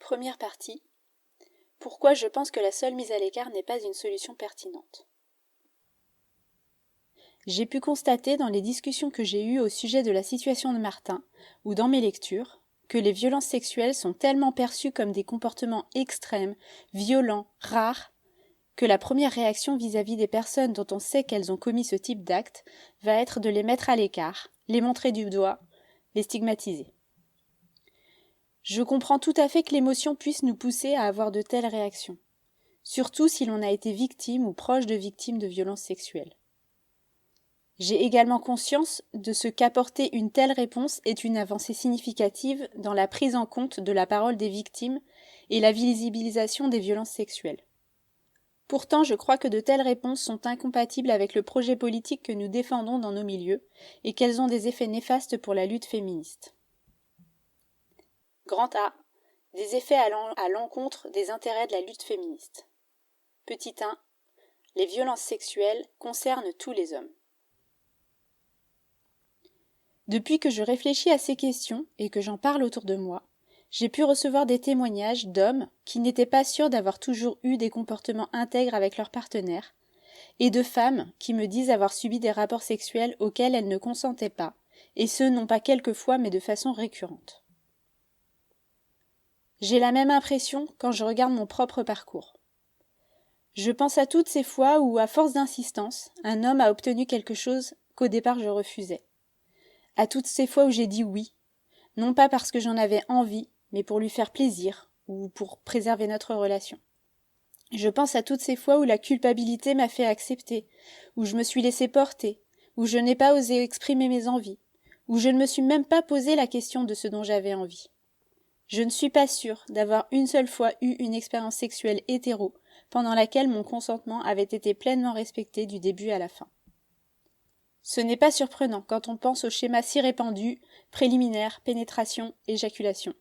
Première partie. Pourquoi je pense que la seule mise à l'écart n'est pas une solution pertinente. J'ai pu constater dans les discussions que j'ai eues au sujet de la situation de Martin, ou dans mes lectures, que les violences sexuelles sont tellement perçues comme des comportements extrêmes, violents, rares, que la première réaction vis-à-vis des personnes dont on sait qu'elles ont commis ce type d'acte va être de les mettre à l'écart, les montrer du doigt, les stigmatiser. Je comprends tout à fait que l'émotion puisse nous pousser à avoir de telles réactions, surtout si l'on a été victime ou proche de victimes de violences sexuelles. J'ai également conscience de ce qu'apporter une telle réponse est une avancée significative dans la prise en compte de la parole des victimes et la visibilisation des violences sexuelles. Pourtant, je crois que de telles réponses sont incompatibles avec le projet politique que nous défendons dans nos milieux et qu'elles ont des effets néfastes pour la lutte féministe. Grand A. Des effets allant à l'encontre des intérêts de la lutte féministe. Petit 1. Les violences sexuelles concernent tous les hommes. Depuis que je réfléchis à ces questions et que j'en parle autour de moi, j'ai pu recevoir des témoignages d'hommes qui n'étaient pas sûrs d'avoir toujours eu des comportements intègres avec leurs partenaires, et de femmes qui me disent avoir subi des rapports sexuels auxquels elles ne consentaient pas, et ce non pas quelquefois mais de façon récurrente. J'ai la même impression quand je regarde mon propre parcours. Je pense à toutes ces fois où, à force d'insistance, un homme a obtenu quelque chose qu'au départ je refusais. À toutes ces fois où j'ai dit oui, non pas parce que j'en avais envie, mais pour lui faire plaisir ou pour préserver notre relation. Je pense à toutes ces fois où la culpabilité m'a fait accepter, où je me suis laissé porter, où je n'ai pas osé exprimer mes envies, où je ne me suis même pas posé la question de ce dont j'avais envie. Je ne suis pas sûre d'avoir une seule fois eu une expérience sexuelle hétéro pendant laquelle mon consentement avait été pleinement respecté du début à la fin. Ce n'est pas surprenant quand on pense au schéma si répandu, préliminaire, pénétration, éjaculation,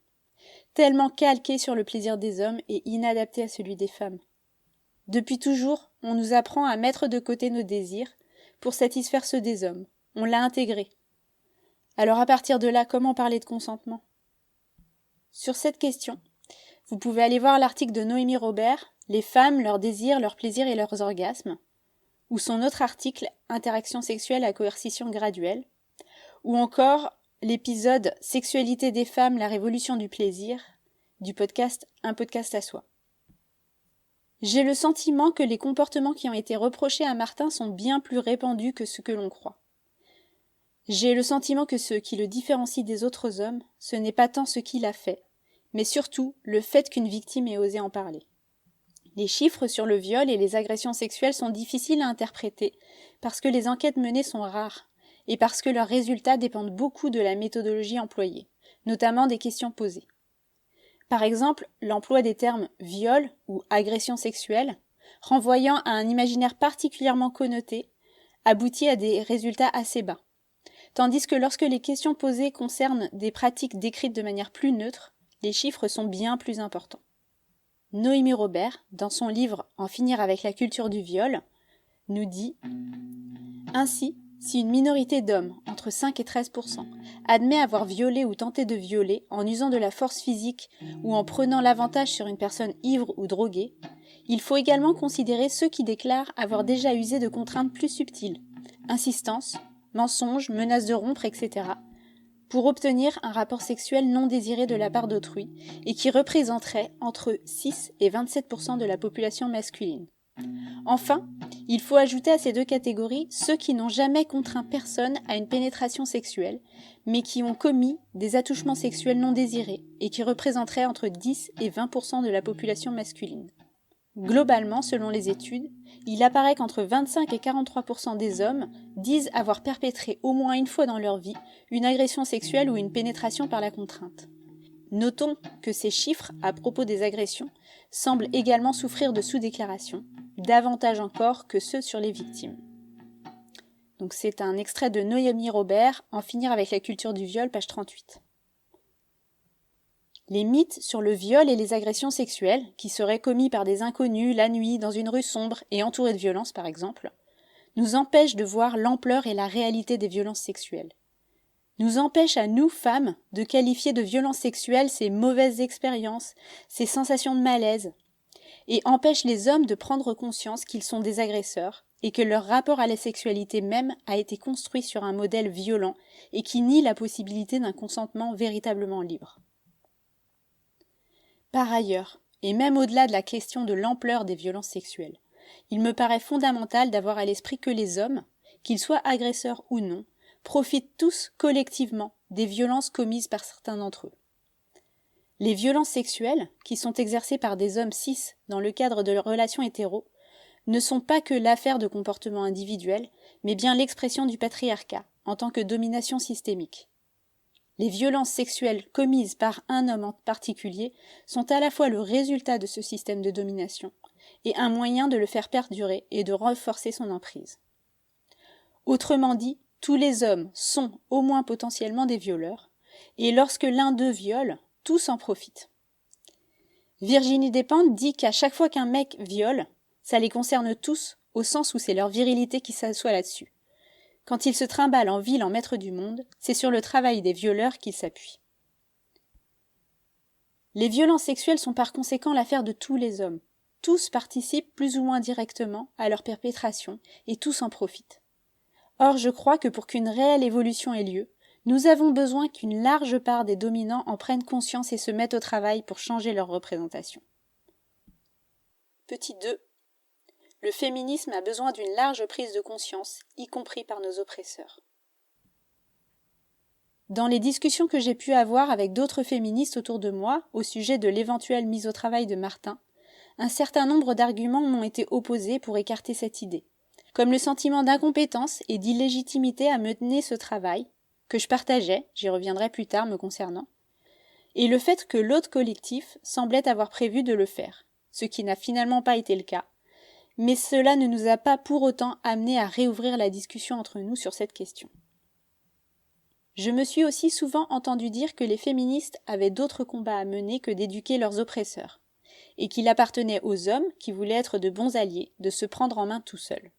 tellement calqué sur le plaisir des hommes et inadapté à celui des femmes. Depuis toujours, on nous apprend à mettre de côté nos désirs pour satisfaire ceux des hommes. On l'a intégré. Alors à partir de là, comment parler de consentement ? Sur cette question, vous pouvez aller voir l'article de Noémie Robert, « Les femmes, leurs désirs, leurs plaisirs et leurs orgasmes », ou son autre article « Interaction sexuelle à coercition graduelle », ou encore l'épisode « Sexualité des femmes, la révolution du plaisir » du podcast « Un podcast à soi ». J'ai le sentiment que les comportements qui ont été reprochés à Martin sont bien plus répandus que ce que l'on croit. J'ai le sentiment que ce qui le différencie des autres hommes, ce n'est pas tant ce qu'il a fait, mais surtout le fait qu'une victime ait osé en parler. Les chiffres sur le viol et les agressions sexuelles sont difficiles à interpréter parce que les enquêtes menées sont rares et parce que leurs résultats dépendent beaucoup de la méthodologie employée, notamment des questions posées. Par exemple, l'emploi des termes « viol » ou « agression sexuelle », renvoyant à un imaginaire particulièrement connoté, aboutit à des résultats assez bas. Tandis que lorsque les questions posées concernent des pratiques décrites de manière plus neutre, les chiffres sont bien plus importants. Noémie Robert, dans son livre « En finir avec la culture du viol », nous dit « Ainsi, si une minorité d'hommes, entre 5 et 13%, admet avoir violé ou tenté de violer en usant de la force physique ou en prenant l'avantage sur une personne ivre ou droguée, il faut également considérer ceux qui déclarent avoir déjà usé de contraintes plus subtiles, insistance, mensonges, menaces de rompre, etc., pour obtenir un rapport sexuel non désiré de la part d'autrui et qui représenterait entre 6 et 27% de la population masculine. Enfin, il faut ajouter à ces deux catégories ceux qui n'ont jamais contraint personne à une pénétration sexuelle, mais qui ont commis des attouchements sexuels non désirés et qui représenteraient entre 10 et 20% de la population masculine. Globalement, selon les études, il apparaît qu'entre 25 et 43% des hommes disent avoir perpétré au moins une fois dans leur vie une agression sexuelle ou une pénétration par la contrainte. Notons que ces chiffres, à propos des agressions, semblent également souffrir de sous-déclaration, davantage encore que ceux sur les victimes. Donc c'est un extrait de Noémie Robert, En finir avec la culture du viol, page 38. Les mythes sur le viol et les agressions sexuelles, qui seraient commis par des inconnus la nuit dans une rue sombre et entourée de violences par exemple, nous empêchent de voir l'ampleur et la réalité des violences sexuelles. nous empêche à nous, femmes, de qualifier de violence sexuelle ces mauvaises expériences, ces sensations de malaise, et empêche les hommes de prendre conscience qu'ils sont des agresseurs et que leur rapport à la sexualité même a été construit sur un modèle violent et qui nie la possibilité d'un consentement véritablement libre. Par ailleurs, et même au-delà de la question de l'ampleur des violences sexuelles, il me paraît fondamental d'avoir à l'esprit que les hommes, qu'ils soient agresseurs ou non, profitent tous collectivement des violences commises par certains d'entre eux. Les violences sexuelles, qui sont exercées par des hommes cis dans le cadre de leurs relations hétéros, ne sont pas que l'affaire de comportements individuels, mais bien l'expression du patriarcat, en tant que domination systémique. Les violences sexuelles commises par un homme en particulier sont à la fois le résultat de ce système de domination et un moyen de le faire perdurer et de renforcer son emprise. Autrement dit, tous les hommes sont au moins potentiellement des violeurs, et lorsque l'un d'eux viole, tous en profitent. Virginie Despentes dit qu'à chaque fois qu'un mec viole, ça les concerne tous, au sens où c'est leur virilité qui s'assoit là-dessus. Quand il se trimballe en ville en maître du monde, c'est sur le travail des violeurs qu'il s'appuie. Les violences sexuelles sont par conséquent l'affaire de tous les hommes. Tous participent plus ou moins directement à leur perpétration et tous en profitent. Or, je crois que pour qu'une réelle évolution ait lieu, nous avons besoin qu'une large part des dominants en prennent conscience et se mettent au travail pour changer leur représentation. Petit 2. Le féminisme a besoin d'une large prise de conscience, y compris par nos oppresseurs. Dans les discussions que j'ai pu avoir avec d'autres féministes autour de moi au sujet de l'éventuelle mise au travail de Martin, un certain nombre d'arguments m'ont été opposés pour écarter cette idée, comme le sentiment d'incompétence et d'illégitimité à mener ce travail, que je partageais, j'y reviendrai plus tard me concernant, et le fait que l'autre collectif semblait avoir prévu de le faire, ce qui n'a finalement pas été le cas, mais cela ne nous a pas pour autant amené à réouvrir la discussion entre nous sur cette question. Je me suis aussi souvent entendu dire que les féministes avaient d'autres combats à mener que d'éduquer leurs oppresseurs, et qu'il appartenait aux hommes, qui voulaient être de bons alliés, de se prendre en main tout seuls.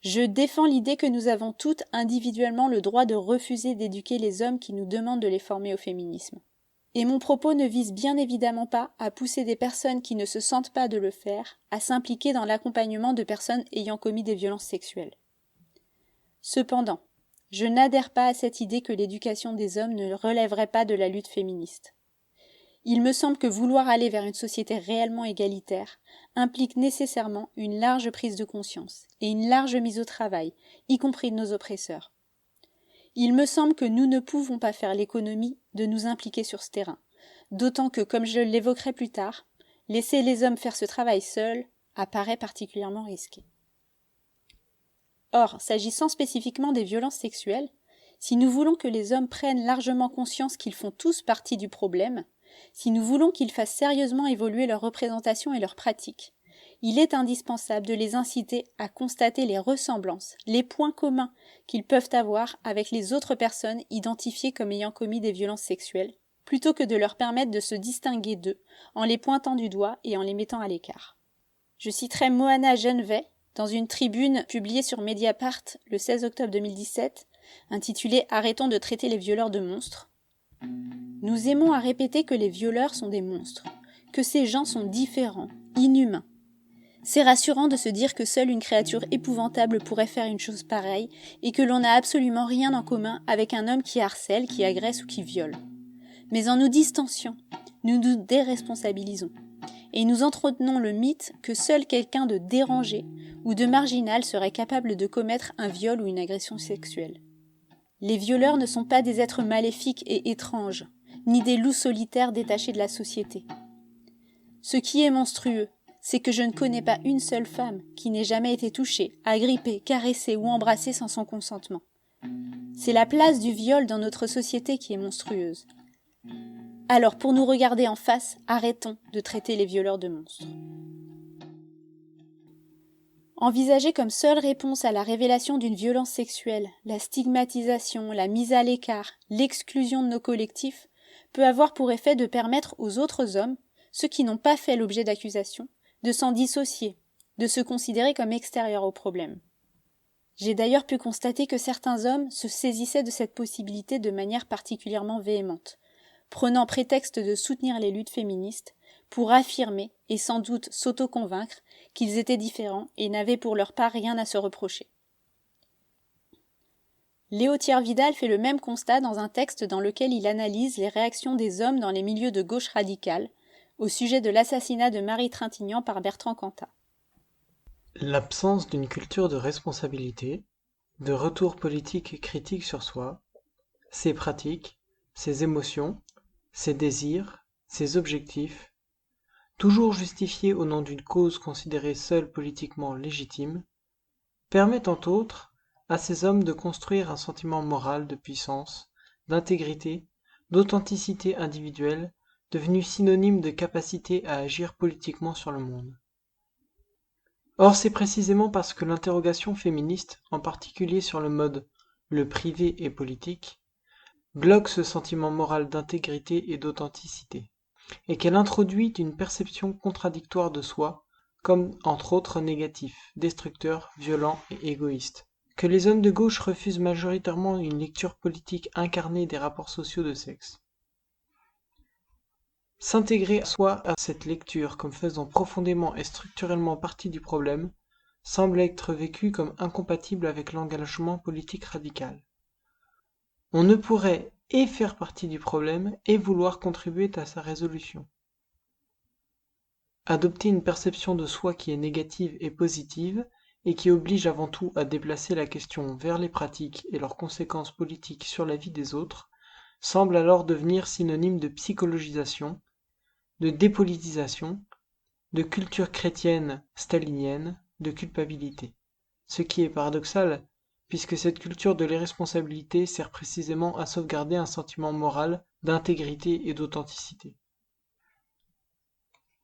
Je défends l'idée que nous avons toutes individuellement le droit de refuser d'éduquer les hommes qui nous demandent de les former au féminisme. Et mon propos ne vise bien évidemment pas à pousser des personnes qui ne se sentent pas de le faire à s'impliquer dans l'accompagnement de personnes ayant commis des violences sexuelles. Cependant, je n'adhère pas à cette idée que l'éducation des hommes ne relèverait pas de la lutte féministe. Il me semble que vouloir aller vers une société réellement égalitaire implique nécessairement une large prise de conscience et une large mise au travail, y compris de nos oppresseurs. Il me semble que nous ne pouvons pas faire l'économie de nous impliquer sur ce terrain, d'autant que, comme je l'évoquerai plus tard, laisser les hommes faire ce travail seuls apparaît particulièrement risqué. Or, s'agissant spécifiquement des violences sexuelles, si nous voulons que les hommes prennent largement conscience qu'ils font tous partie du problème, si nous voulons qu'ils fassent sérieusement évoluer leur représentation et leurs pratiques, il est indispensable de les inciter à constater les ressemblances, les points communs qu'ils peuvent avoir avec les autres personnes identifiées comme ayant commis des violences sexuelles, plutôt que de leur permettre de se distinguer d'eux en les pointant du doigt et en les mettant à l'écart. Je citerai Moana Genvet dans une tribune publiée sur Mediapart le 16 octobre 2017, intitulée « Arrêtons de traiter les violeurs de monstres ». Nous aimons à répéter que les violeurs sont des monstres, que ces gens sont différents, inhumains. C'est rassurant de se dire que seule une créature épouvantable pourrait faire une chose pareille et que l'on n'a absolument rien en commun avec un homme qui harcèle, qui agresse ou qui viole. Mais en nous distanciant, nous nous déresponsabilisons et nous entretenons le mythe que seul quelqu'un de dérangé ou de marginal serait capable de commettre un viol ou une agression sexuelle. Les violeurs ne sont pas des êtres maléfiques et étranges, ni des loups solitaires détachés de la société. Ce qui est monstrueux, c'est que je ne connais pas une seule femme qui n'ait jamais été touchée, agrippée, caressée ou embrassée sans son consentement. C'est la place du viol dans notre société qui est monstrueuse. Alors pour nous regarder en face, arrêtons de traiter les violeurs de monstres. Envisager comme seule réponse à la révélation d'une violence sexuelle, la stigmatisation, la mise à l'écart, l'exclusion de nos collectifs, peut avoir pour effet de permettre aux autres hommes, ceux qui n'ont pas fait l'objet d'accusation, de s'en dissocier, de se considérer comme extérieurs au problème. J'ai d'ailleurs pu constater que certains hommes se saisissaient de cette possibilité de manière particulièrement véhémente, prenant prétexte de soutenir les luttes féministes pour affirmer et sans doute s'auto-convaincre qu'ils étaient différents et n'avaient pour leur part rien à se reprocher. Léo Thiers-Vidal fait le même constat dans un texte dans lequel il analyse les réactions des hommes dans les milieux de gauche radicale au sujet de l'assassinat de Marie Trintignant par Bertrand Cantat. L'absence d'une culture de responsabilité, de retour politique et critique sur soi, ses pratiques, ses émotions, ses désirs, ses objectifs, toujours justifiés au nom d'une cause considérée seule politiquement légitime, permet entre autres à ces hommes de construire un sentiment moral de puissance, d'intégrité, d'authenticité individuelle, devenu synonyme de capacité à agir politiquement sur le monde. Or, c'est précisément parce que l'interrogation féministe, en particulier sur le mode « le privé est politique », bloque ce sentiment moral d'intégrité et d'authenticité, et qu'elle introduit une perception contradictoire de soi, comme entre autres négatif, destructeur, violent et égoïste, que les hommes de gauche refusent majoritairement une lecture politique incarnée des rapports sociaux de sexe. S'intégrer à soi à cette lecture comme faisant profondément et structurellement partie du problème semble être vécu comme incompatible avec l'engagement politique radical. On ne pourrait et faire partie du problème et vouloir contribuer à sa résolution. Adopter une perception de soi qui est négative et positive et qui oblige avant tout à déplacer la question vers les pratiques et leurs conséquences politiques sur la vie des autres semble alors devenir synonyme de psychologisation, de dépolitisation, de culture chrétienne stalinienne, de culpabilité. Ce qui est paradoxal, puisque cette culture de l'irresponsabilité sert précisément à sauvegarder un sentiment moral d'intégrité et d'authenticité.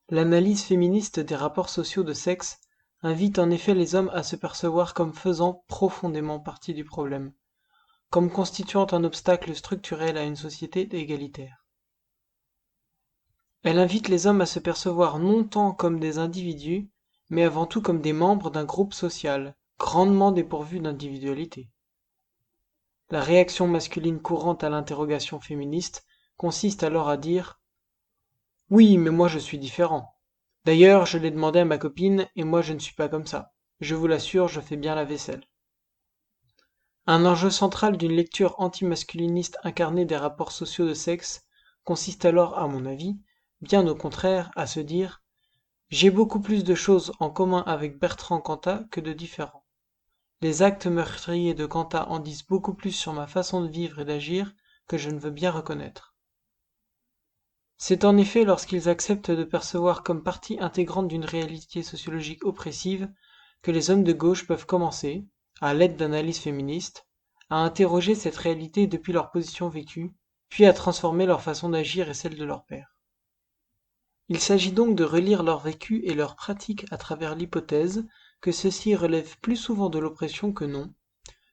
L'analyse féministe des rapports sociaux de sexe invite en effet les hommes à se percevoir comme faisant profondément partie du problème, comme constituant un obstacle structurel à une société égalitaire. Elle invite les hommes à se percevoir non tant comme des individus, mais avant tout comme des membres d'un groupe social, grandement dépourvu d'individualité. La réaction masculine courante à l'interrogation féministe consiste alors à dire « Oui, mais moi je suis différent. D'ailleurs, je l'ai demandé à ma copine, et moi je ne suis pas comme ça. Je vous l'assure, je fais bien la vaisselle. » Un enjeu central d'une lecture antimasculiniste incarnée des rapports sociaux de sexe consiste alors, à mon avis, bien au contraire, à se dire « J'ai beaucoup plus de choses en commun avec Bertrand Cantat que de différents. Les actes meurtriers de Cantat en disent beaucoup plus sur ma façon de vivre et d'agir que je ne veux bien reconnaître. » C'est en effet lorsqu'ils acceptent de percevoir comme partie intégrante d'une réalité sociologique oppressive que les hommes de gauche peuvent commencer, à l'aide d'analyses féministes, à interroger cette réalité depuis leur position vécue, puis à transformer leur façon d'agir et celle de leurs pairs. Il s'agit donc de relire leur vécu et leurs pratiques à travers l'hypothèse que ceux-ci relèvent plus souvent de l'oppression que non,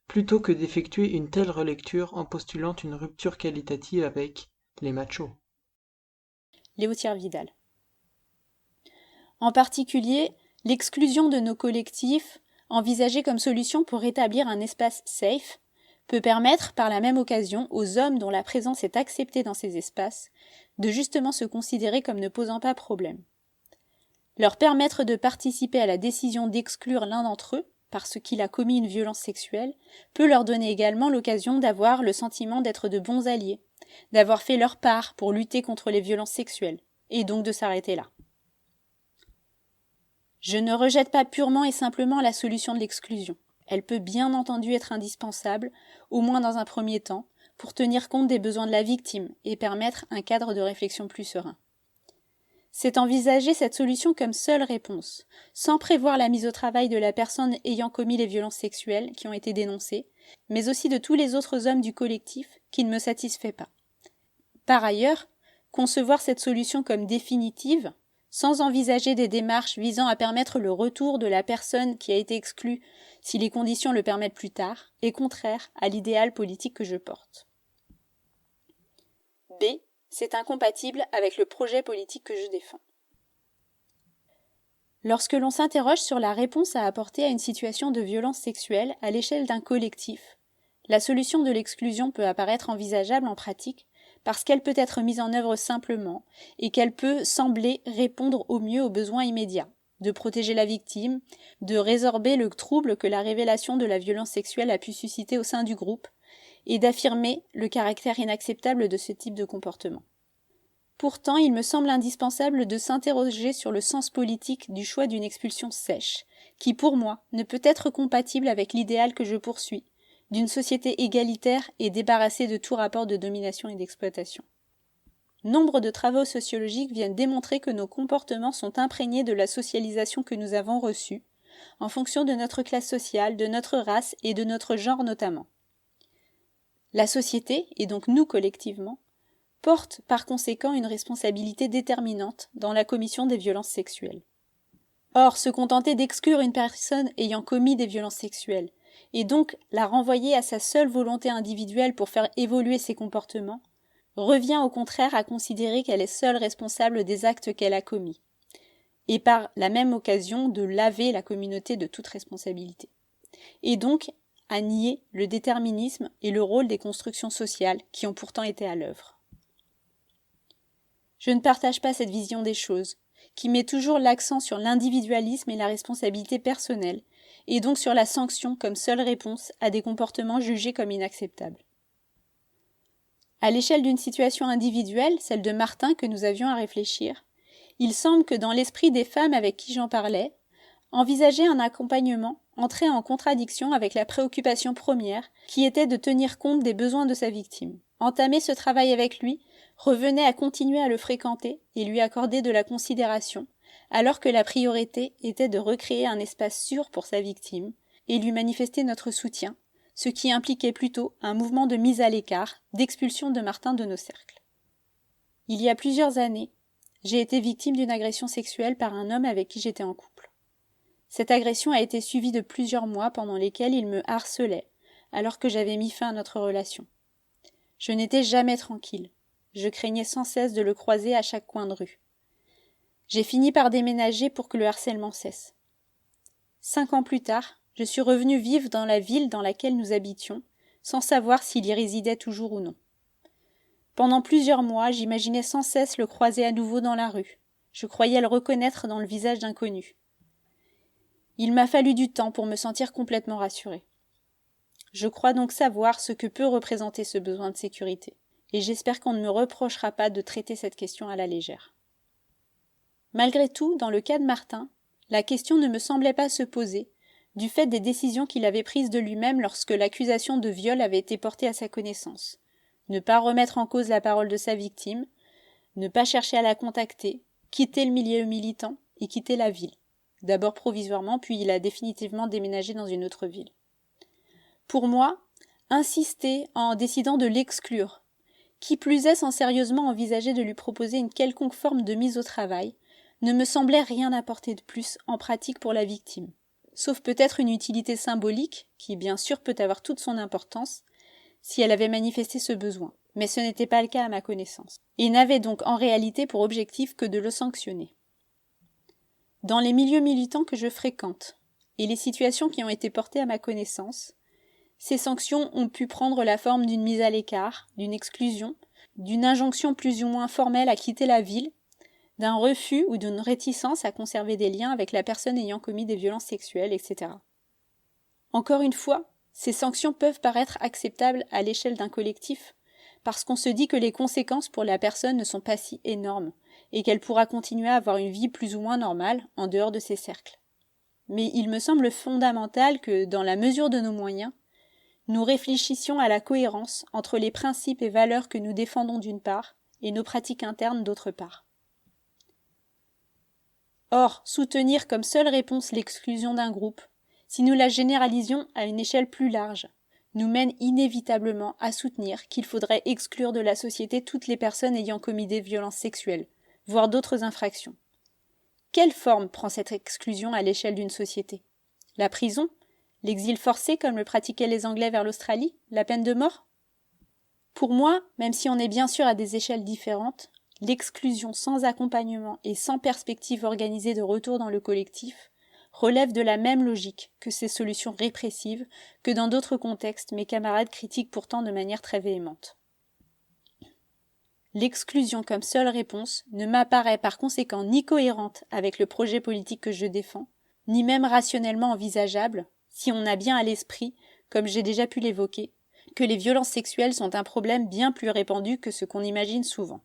plutôt que d'effectuer une telle relecture en postulant une rupture qualitative avec les machos. Léo Thiers-Vidal. En particulier, l'exclusion de nos collectifs, envisagée comme solution pour rétablir un espace safe, peut permettre, par la même occasion, aux hommes dont la présence est acceptée dans ces espaces, de justement se considérer comme ne posant pas problème. Leur permettre de participer à la décision d'exclure l'un d'entre eux, parce qu'il a commis une violence sexuelle, peut leur donner également l'occasion d'avoir le sentiment d'être de bons alliés, d'avoir fait leur part pour lutter contre les violences sexuelles, et donc de s'arrêter là. Je ne rejette pas purement et simplement la solution de l'exclusion. Elle peut bien entendu être indispensable, au moins dans un premier temps, pour tenir compte des besoins de la victime et permettre un cadre de réflexion plus serein. C'est envisager cette solution comme seule réponse, sans prévoir la mise au travail de la personne ayant commis les violences sexuelles qui ont été dénoncées, mais aussi de tous les autres hommes du collectif qui ne me satisfait pas. Par ailleurs, concevoir cette solution comme définitive, sans envisager des démarches visant à permettre le retour de la personne qui a été exclue si les conditions le permettent plus tard, est contraire à l'idéal politique que je porte. B. C'est incompatible avec le projet politique que je défends. Lorsque l'on s'interroge sur la réponse à apporter à une situation de violence sexuelle à l'échelle d'un collectif, la solution de l'exclusion peut apparaître envisageable en pratique parce qu'elle peut être mise en œuvre simplement et qu'elle peut sembler répondre au mieux aux besoins immédiats, de protéger la victime, de résorber le trouble que la révélation de la violence sexuelle a pu susciter au sein du groupe et d'affirmer le caractère inacceptable de ce type de comportement. Pourtant, il me semble indispensable de s'interroger sur le sens politique du choix d'une expulsion sèche, qui pour moi ne peut être compatible avec l'idéal que je poursuis, d'une société égalitaire et débarrassée de tout rapport de domination et d'exploitation. Nombre de travaux sociologiques viennent démontrer que nos comportements sont imprégnés de la socialisation que nous avons reçue, en fonction de notre classe sociale, de notre race et de notre genre notamment. La société, et donc nous collectivement, porte par conséquent une responsabilité déterminante dans la commission des violences sexuelles. Or, se contenter d'exclure une personne ayant commis des violences sexuelles, et donc la renvoyer à sa seule volonté individuelle pour faire évoluer ses comportements, revient au contraire à considérer qu'elle est seule responsable des actes qu'elle a commis, et par la même occasion de laver la communauté de toute responsabilité, et donc à nier le déterminisme et le rôle des constructions sociales qui ont pourtant été à l'œuvre. Je ne partage pas cette vision des choses, qui met toujours l'accent sur l'individualisme et la responsabilité personnelle, et donc sur la sanction comme seule réponse à des comportements jugés comme inacceptables. À l'échelle d'une situation individuelle, celle de Martin que nous avions à réfléchir, il semble que dans l'esprit des femmes avec qui j'en parlais, envisager un accompagnement entrait en contradiction avec la préoccupation première qui était de tenir compte des besoins de sa victime. Entamer ce travail avec lui revenait à continuer à le fréquenter et lui accorder de la considération, alors que la priorité était de recréer un espace sûr pour sa victime et lui manifester notre soutien, ce qui impliquait plutôt un mouvement de mise à l'écart, d'expulsion de Martin de nos cercles. Il y a plusieurs années, j'ai été victime d'une agression sexuelle par un homme avec qui j'étais en couple. Cette agression a été suivie de plusieurs mois pendant lesquels il me harcelait, alors que j'avais mis fin à notre relation. Je n'étais jamais tranquille. Je craignais sans cesse de le croiser à chaque coin de rue. J'ai fini par déménager pour que le harcèlement cesse. 5 ans plus tard, je suis revenue vivre dans la ville dans laquelle nous habitions, sans savoir s'il y résidait toujours ou non. Pendant plusieurs mois, j'imaginais sans cesse le croiser à nouveau dans la rue. Je croyais le reconnaître dans le visage d'inconnu. Il m'a fallu du temps pour me sentir complètement rassurée. Je crois donc savoir ce que peut représenter ce besoin de sécurité, et j'espère qu'on ne me reprochera pas de traiter cette question à la légère. Malgré tout, dans le cas de Martin, la question ne me semblait pas se poser, du fait des décisions qu'il avait prises de lui-même lorsque l'accusation de viol avait été portée à sa connaissance. Ne pas remettre en cause la parole de sa victime, ne pas chercher à la contacter, quitter le milieu militant et quitter la ville. D'abord provisoirement, puis il a définitivement déménagé dans une autre ville. Pour moi, insister en décidant de l'exclure, qui plus est sans sérieusement envisager de lui proposer une quelconque forme de mise au travail, ne me semblait rien apporter de plus en pratique pour la victime, sauf peut-être une utilité symbolique, qui bien sûr peut avoir toute son importance, si elle avait manifesté ce besoin, mais ce n'était pas le cas à ma connaissance, et n'avait donc en réalité pour objectif que de le sanctionner. Dans les milieux militants que je fréquente, et les situations qui ont été portées à ma connaissance, ces sanctions ont pu prendre la forme d'une mise à l'écart, d'une exclusion, d'une injonction plus ou moins formelle à quitter la ville, d'un refus ou d'une réticence à conserver des liens avec la personne ayant commis des violences sexuelles, etc. Encore une fois, ces sanctions peuvent paraître acceptables à l'échelle d'un collectif, parce qu'on se dit que les conséquences pour la personne ne sont pas si énormes, et qu'elle pourra continuer à avoir une vie plus ou moins normale en dehors de ces cercles. Mais il me semble fondamental que, dans la mesure de nos moyens, nous réfléchissions à la cohérence entre les principes et valeurs que nous défendons d'une part et nos pratiques internes d'autre part. Or, soutenir comme seule réponse l'exclusion d'un groupe, si nous la généralisions à une échelle plus large, nous mène inévitablement à soutenir qu'il faudrait exclure de la société toutes les personnes ayant commis des violences sexuelles, voire d'autres infractions. Quelle forme prend cette exclusion à l'échelle d'une société ? La prison ? L'exil forcé comme le pratiquaient les Anglais vers l'Australie ? La peine de mort ? Pour moi, même si on est bien sûr à des échelles différentes, L'exclusion sans accompagnement et sans perspective organisée de retour dans le collectif relève de la même logique que ces solutions répressives que dans d'autres contextes mes camarades critiquent pourtant de manière très véhémente. L'exclusion comme seule réponse ne m'apparaît par conséquent ni cohérente avec le projet politique que je défends, ni même rationnellement envisageable, si on a bien à l'esprit, comme j'ai déjà pu l'évoquer, que les violences sexuelles sont un problème bien plus répandu que ce qu'on imagine souvent.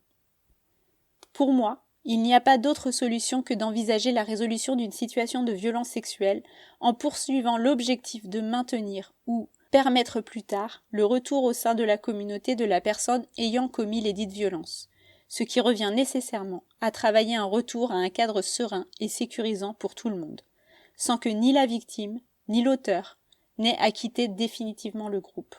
Pour moi, il n'y a pas d'autre solution que d'envisager la résolution d'une situation de violence sexuelle en poursuivant l'objectif de maintenir ou permettre plus tard le retour au sein de la communauté de la personne ayant commis les dites violences, ce qui revient nécessairement à travailler un retour à un cadre serein et sécurisant pour tout le monde, sans que ni la victime, ni l'auteur n'aient à quitter définitivement le groupe.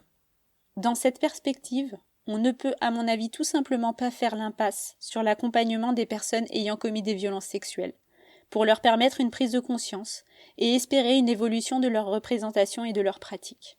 Dans cette perspective, on ne peut, à mon avis, tout simplement pas faire l'impasse sur l'accompagnement des personnes ayant commis des violences sexuelles, pour leur permettre une prise de conscience et espérer une évolution de leur représentation et de leurs pratiques.